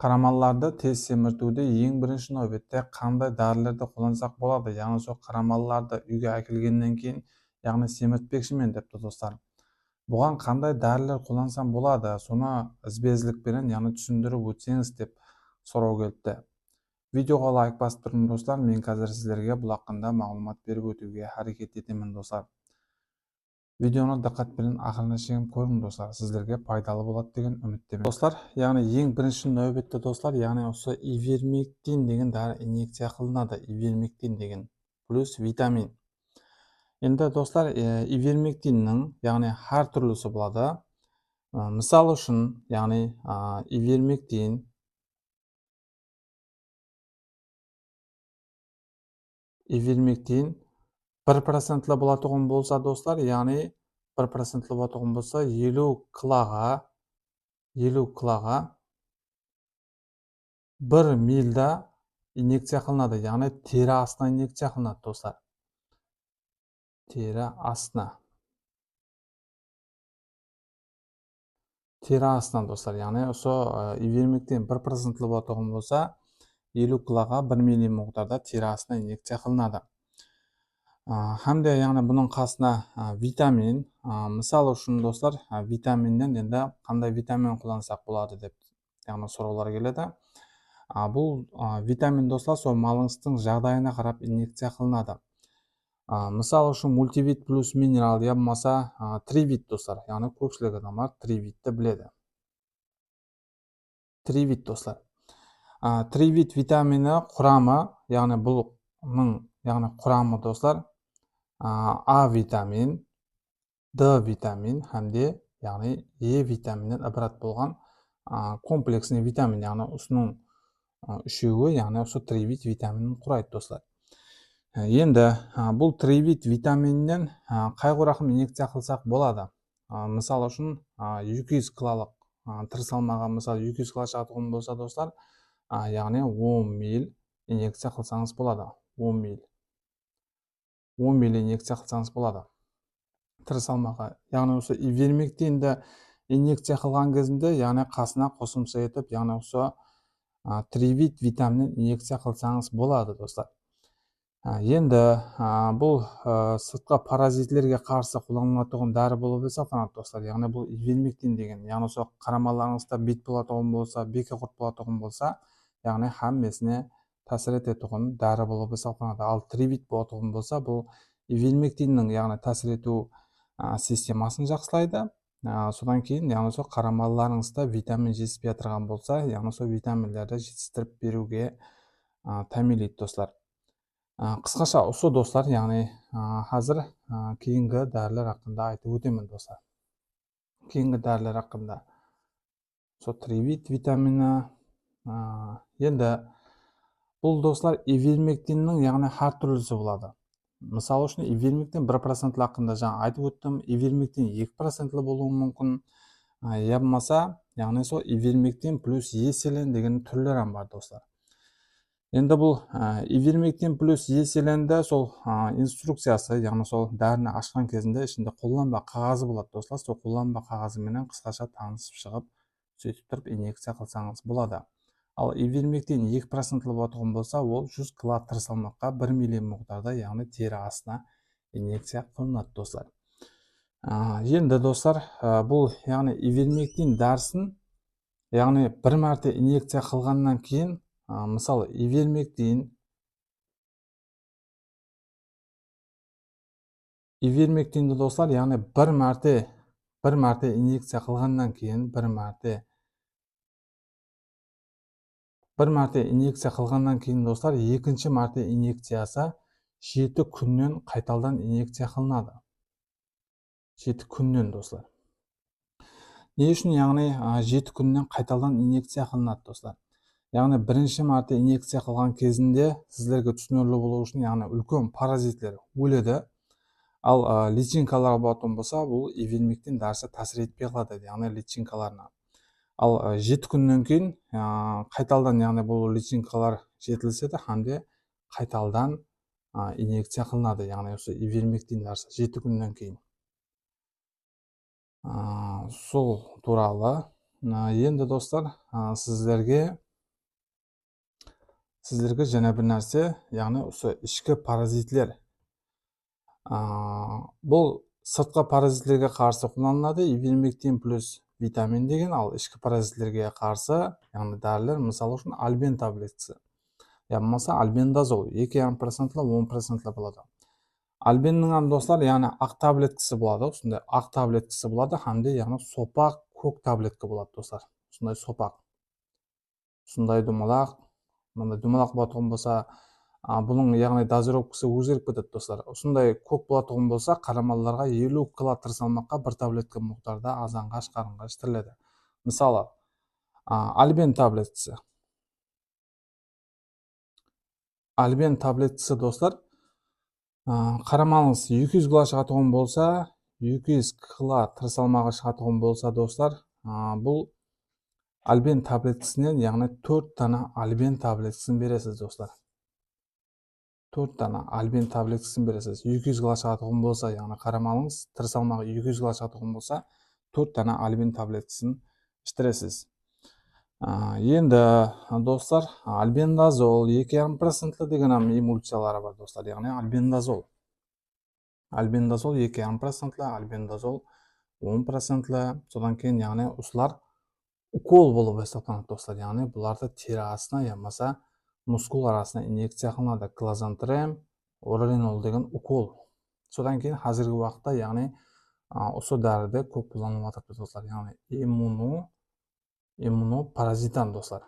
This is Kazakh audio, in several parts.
Қарамаларды тез семіртуде ең бірінші нәубетте қандай дәрілерді қолдансақ болады? Яғни сол қарамаларды үйге әкелгеннен кейін, яғни семіртпекшімен депті достар. Бұған қандай дәрілер қолдансам болады? Соны ізбезілікпенен, яғни түсіндіріп өтсеңіз деп сұрау келіпті. Видеоға лайк басып тұрмын достар. Мен қазір сіздерге бұл хақында мағлұмат беріп өтуге әрекет етемін достар. Видеоны диққатпен ақырына шейін көріңіз достар, сіздерге пайдалы болады деген үміттемін. Достар, яғни ең бірінші нәубетте достар, яғни осы ивермектин деген дәрі инъекция қылынады. Ивермектин деген плюс витамин. Енді достар, ивермектиннің яғни әр түрлісі болады. Мысалы үшін, яғни ивермектин 1% болатұғын болса достар, яғни 1% болатұғын болса 50 килоға 1 милда инъекция қылынады, яғни тері астына инъекция қылынады достар. Тері астына достар, яғни осы ивермектин 1% болатұғын болса 50 килоға 1 милли миқдарда тері астына инъекция қылынады. Хамде яғни бұның қасына витамин, мысалы үшін достар, витаминнен енді қандай витамин қолдансақ болады деп яғни сұраулар келеді. Бұл витамин достар сол малыңыздың жағдайына қарап инъекция қылынады. Мысалы үшін мультивит плюс минерал, я болмаса тривит достар, яғни көпшілік адамдар тривитті біледі. Тривит достар. Тривит витамині құрамы, яғни бұның құрамы достар, А витамин, Д витамин hamde яғни Е витаминнен ібарат болған комплексный витамин, яғни осының үшеуі, яғни осы тривит витаминін құрайды достар. Енді бұл тривит витаминнен қай рақым инъекция қылсақ болады? Мысалы үшін 200 килолық тірі салмағы мысалы 200 кило шығатұғын болса достар, яғни 10 мил инъекция қылсаңыз болады. 10 мил инъекция қылсаңыз болады. Тірі салмағы. Яғни осы ивермектинді инъекция қылған кезінде, яғни қасына қосымша етіп, яғни осы тривит витаминін инъекция қылсаңыз болады достар. Енді бұл сыртқы паразитлерге қарсы қолданылатұғын дәрі болып есептелінеді достар. Яғни бұл ивермектин деген, яғни осы қарамаларыңызда бет болатұғын болса, бекі құрт болатұғын болса, яғни хаммесіне тәсір ететұғын дәрі болып есептелінеді. Ал тривит болатұғын болса, бұл ивермектиннің яғни тәсір ету системасын жақсылайды. Содан кейін, яғни сол қарамаларыңызда витамин жетіспей жатырған болса, яғни сол витаминдерді жетістіріп беруге тәмелейді достар. Қысқаша осы достар, яғни қазір кейінгі дәрілер хақында айтып өтемін достар. Кейінгі дәрілер хақында сол тривит витамині. Енді бұл достар ивермектиннің яғни әр түрлісі болады. Мысалы үшін ивермектин 1% хақында жаңа айтып өттім, ивермектин 2% болуы мүмкін. Я болмаса, яғни сол ивермектин плюс еселен деген түрлері бар достар. Енді бұл ивермектин плюс еселенді сол инструкциясы, яғни сол дәріні ашқан кезінде ішінде қолданба қағазы болады достар. Сол қолданба қағазыменен қысқаша танысып шығып, сөйтіп тұрып инъекция қылсаңыз болады. Ал ивермектин 2% болатұғын болса, ол 100 кило тірі салмаққа 1 милли миқдарда, яғни тері астына инъекция қылынады достар. Енді достар, бұл яғни ивермектин дәрісін, яғни бір мәрте инъекция қылғаннан кейін, мысалы ивермектинді достар, яғни бір мәрте инъекция қылғаннан кейін, бір мәрте инъекция қылғаннан кейін достар, екінші мәрте инъекциясы 7 күннен қайталдан инъекция қылынады. 7 күннен достар. Не үшін яғни 7 күннен қайталдан инъекция қылынады достар? Яғни бірінші мәрте инъекция қылған кезінде сіздерге түсінерлі болу үшін, яғни үлкен паразитлер өледі. Ал личинкалар болатын болса, бұл ивермектин дәрісі тәсір етпей қалады, яғни личинкаларына. Ал 7 күннен кейін қайталдан, яғни бұл личинкалар жетілседі, hamde қайталдан инъекция қылынады, яғни осы ивермектин дәрісі 7 күннен кейін. Сол туралы енді достар, сіздерге сіздерге және бір нәрсе, яғни осы ішкі паразитлер. Бұл сыртқы паразиттерге қарсы қолданылады, ивермектин плюс витамин деген, ал ішкі паразиттерге қарсы, яғни дәрілер, мысалы үшін альбен таблетасы. Я болмаса альбендазол 2,5%-лы 10%-лы болады. Альбеннің достар, яғни ақ таблеткасы болады, осындай ақ таблеткасы болады, hamda яғни сопақ көк таблетка болады достар. Осындай сопақ. Осындай думалақ, мындай думалақ болатын болса, бұның яғни дозировкасы өзгеріп кетеді достар. Осындай көк болатын болса, қарамаларға 50 кило салмаққа бір таблетка мұқтарда азанғаш қарынға ішіріледі. Мысалы, альбен таблеткасы. Альбен таблеткасы достар, қарамалыңыз 200 кило шығатығын болса, 200 кило салмағы шығатығын болса достар, бұл альбен таблеткасынан, яғни 4 дана альбен таблеткасын бересіз достар. 4 дана альбен таблеткасын бересіз. 200 кило шығатығын болса, яғни қарамалыңыз салмағы 200 кило шығатығын болса, 4 дана альбен таблеткасын іштіресіз. Енді достар, альбендазол 2,5%-лы деген эмульсиялары бар достар, яғни альбендазол. Альбендазол 2,5%-лы, альбендазол 10%-лы, содан кейін яғни осылар укол болып есептелінеді достар, яғни бұларды тері арасына, ямаса мускул арасына инъекция қылынады. Клозантрем, оралинол деген укол. Содан кейін қазіргі уақытта, яғни осы дәріде көп қолданылып жатыр достар, яғни иммунопаразитан достар.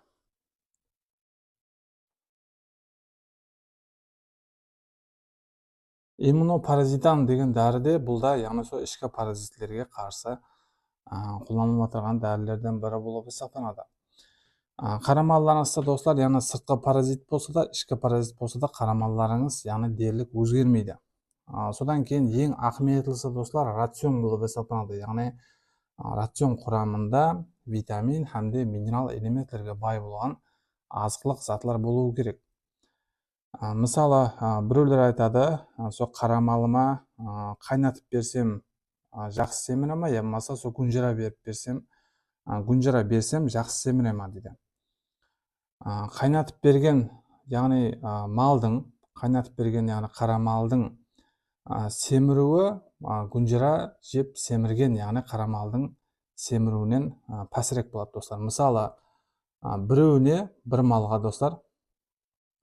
Иммунопаразитан деген дәріде бұлда, яғни сол ішкі паразитлерге қарсы қолданылып отырған дәрілерден бірі болып есептелінеді. Қарамаларыңызда достар, яғни сыртқы паразит болса да, ішкі паразит болса да, қарамаларыңыз яғни дерлік өзгермейді. Содан кейін ең ақметлісі достар, рацион болып есептелінеді. Яғни рацион құрамында витамин hamda минерал элементтерге бай болған азықлық затлар болуы керек. Мысалы, біреулер айтады, сол қарамалыма қайнатып берсем жақсы семіре ма, я болмаса сол гүнжара берсем жақсы семіре ма дейді. Қайнатып берген, яғни малдың, қайнатып берген, яғни қарамалдың семіруі гүнжара жеп семірген, яғни қарамалдың семіруінен пәсірек болады достар. Мысалы, біреуіне бір малға достар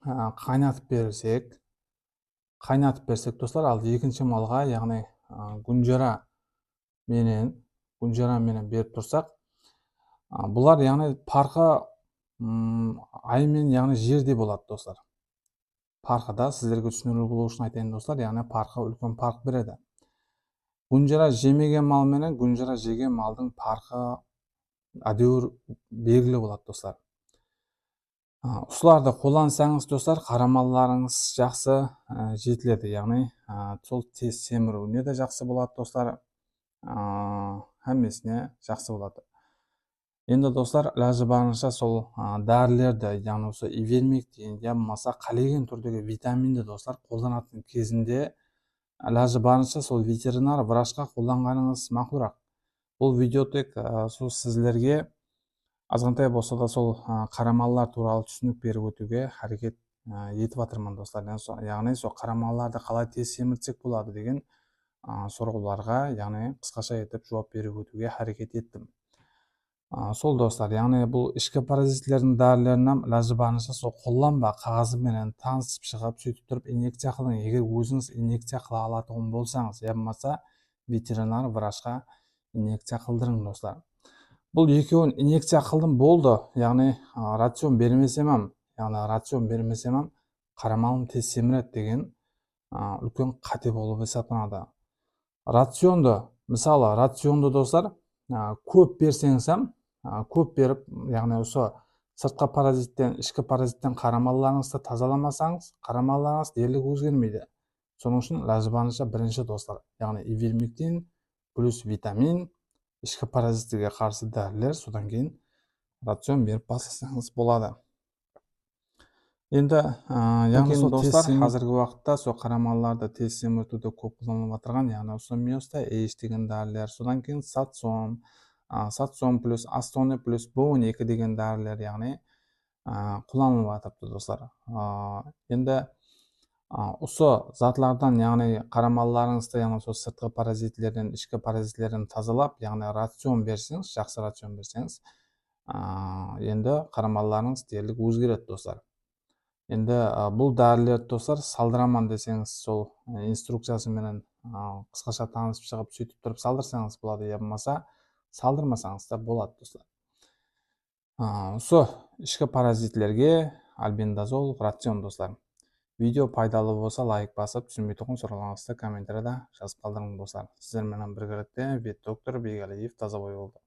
қайнатып берсек достар, ал екінші малға, яғни гүнжара менен беріп тұрсақ, бұлар яғни парқы ай мен яғни жерде болады достар. Парқыда сіздерге түсінікті болу үшін айтайын достар, яғни парқы үлкен парқ береді. Гүнжара жемеген мал менен гүнжара жеген малдың парқы әдеуір белгілі болады достар. Осыларды қолдансаңыз достар, қарамаларыңыз жақсы жетіледі, яғни сол тез семіруіне де жақсы болады достар, әммесіне жақсы болады. Енді достар, ләжі барынша сол дәрілерді, яғни осы ивермектин, я болмаса қалеген түрдегі витаминді достар қолданатын кезінде ләжі барынша сол ветеринар врачқа қолданғаныңыз мақұлырақ. Бұл видео тек сіздерге азғантай болса да сол қарамалар туралы түсінік беріп өтуге әрекет етіп жатырмын достар. Яғни сол қарамаларды қалай тез семіртсек болады деген сұрақтарға, яғни қысқаша етіп жауап беріп өтуге әрекет еттім. Сол достар, яғни бұл ішкі паразитлердің дәрілерінен ләжі барынша сол қолданба, қағазыменен танысып шығып, сөйтіп тұрып инъекция қылың. Егер өзіңіз инъекция қыла алатын болсаңыз, я болмаса ветеринар врачқа инъекция қылдырың достар. Бұл екеуін инъекция қылдым болды, яғни рацион бермесем, қарамалым тез семіреді деген үлкен қате болып есептелінеді. Мысалы, рационды достар, көп берсеңіз, көп беріп, яғни осы сыртқы паразиттен, ішкі паразиттен қарамаларыңызды тазаламасаңыз, қарамаларыңыз дерлік өзгермейді. Соның үшін ләжі барынша бірінші достар, яғни ивермектин плюс витамин, ішкі паразиттерге қарсы дәрілер, содан кейін рацион беріп бастасаңыз болады. Енді яғни достар, қазіргі уақытта сол қарамаларды тез семіртуде көп қолданылып отырған, яғни осы миоста H деген дәрілер, содан кейін сатсом плюс астоне плюс B12 деген дәрілер, яғни кулланылып атыпты достар. Енді осы затлардан, яғни қарамаларыңызды, яғни сол сыртқы паразитлерден, ішкі паразитлерден тазалап, яғни рацион берсеңіз, жақсы рацион берсеңіз, енді қарамаларыңыз дерлік өзгереді достар. Енді бұл дәрілерді достар салдыраман десеңіз, сол инструкциясымен қысқаша танысып шығып, сөйтіп тұрып салдырсаңыз болады, я болмаса салдырмасаңыз да болады достар. Осы ішкі паразитлерге альбендазол рацион достар. Видео пайдалы болса лайк басып, түсінбей тұрған сұрақтарыңызды комментарияда жазып қалдырыңыз достар. Сіздермен бірге вет доктор Бегалиев Тазабай болды.